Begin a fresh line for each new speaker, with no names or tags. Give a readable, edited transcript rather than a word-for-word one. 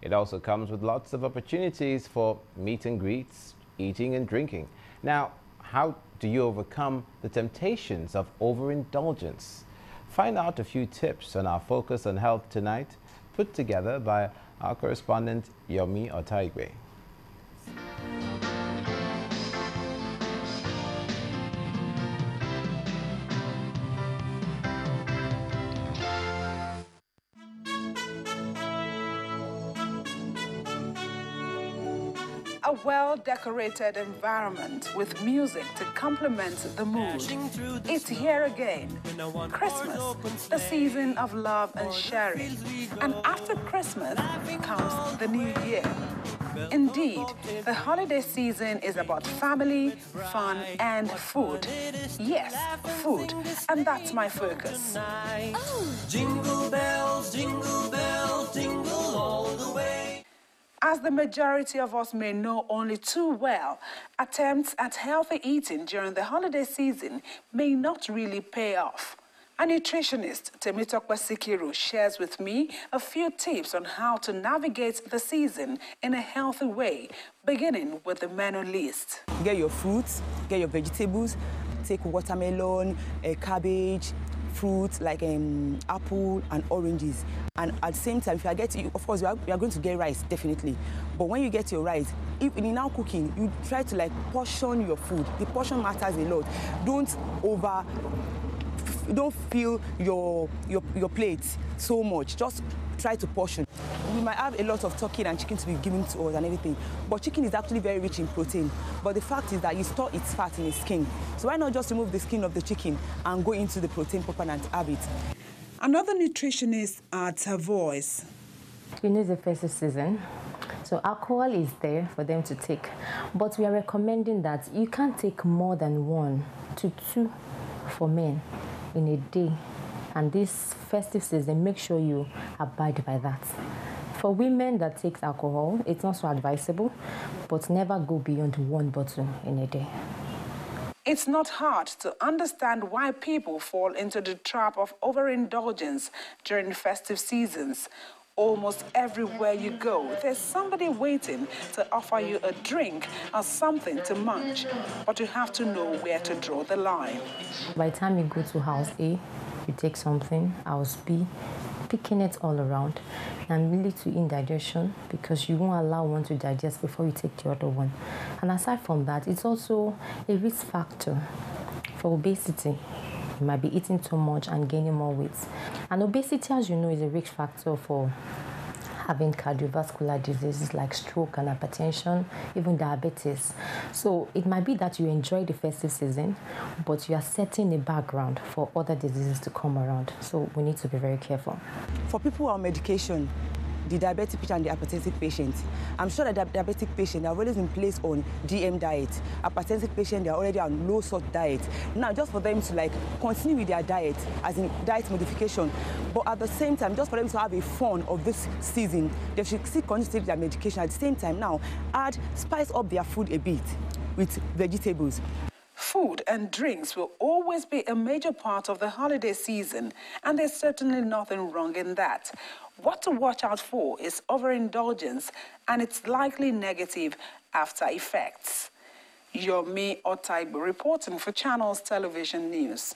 It also comes with lots of opportunities for meet and greets, eating and drinking. Now, how do you overcome the temptations of overindulgence? Find out a few tips on our focus on health tonight, put together by our correspondent Funmi Ijiwola.
A well-decorated environment with music to complement the mood. It's here again. Christmas, the season of love and sharing. And after Christmas comes the new year. Indeed, the holiday season is about family, fun, and food. Yes, food. And that's my focus. Oh. Jingle bells, jingle all the way. As the majority of us may know only too well, attempts at healthy eating during the holiday season may not really pay off. A nutritionist, Temitope Sikiru, shares with me a few tips on how to navigate the season in a healthy way, beginning with the menu list.
Get your fruits, get your vegetables, take watermelon, cabbage, fruits like apple and oranges. And at the same time, if you get, of course, you are going to get rice, definitely. But when you get your rice, if in now cooking, you try to portion your food. The portion matters a lot. Don't fill your plate so much. Just try to portion. We might have a lot of turkey and chicken to be given to us and everything, but chicken is actually very rich in protein. But the fact is that you store its fat in its skin. So why not just remove the skin of the chicken and go into the protein proper and have it?
Another nutritionist adds her voice.
You know the festive season, so alcohol is there for them to take, but we are recommending that you can't take more than 1 to 2 for men in a day. And this festive season, make sure you abide by that. For women that takes alcohol, it's not so advisable, but never go beyond 1 bottle in a day.
It's not hard to understand why people fall into the trap of overindulgence during festive seasons. Almost everywhere you go, there's somebody waiting to offer you a drink or something to munch, but you have to know where to draw the line.
By the time you go to house A, you take something, house B, picking it all around, and lead to indigestion because you won't allow one to digest before you take the other one. And aside from that, it's also a risk factor for obesity. You might be eating too much and gaining more weight. And obesity, as you know, is a risk factor for having cardiovascular diseases like stroke and hypertension, even diabetes. So it might be that you enjoy the festive season, but you are setting a background for other diseases to come around. So we need to be very careful.
For people who are on medication, the diabetic patient and the hypertensive patient, I'm sure that the diabetic patient, they're always in place on DM diet. Hypertensive patient, they're already on low salt diet. Now, just for them to continue with their diet, as in diet modification, but at the same time, just for them to have a fun of this season, they should still continue to take their medication. At the same time, now, spice up their food a bit with vegetables.
Food and drinks will always be a major part of the holiday season, and there's certainly nothing wrong in that. What to watch out for is overindulgence and its likely negative after effects. Funmi Ijiwola reporting for Channels Television News.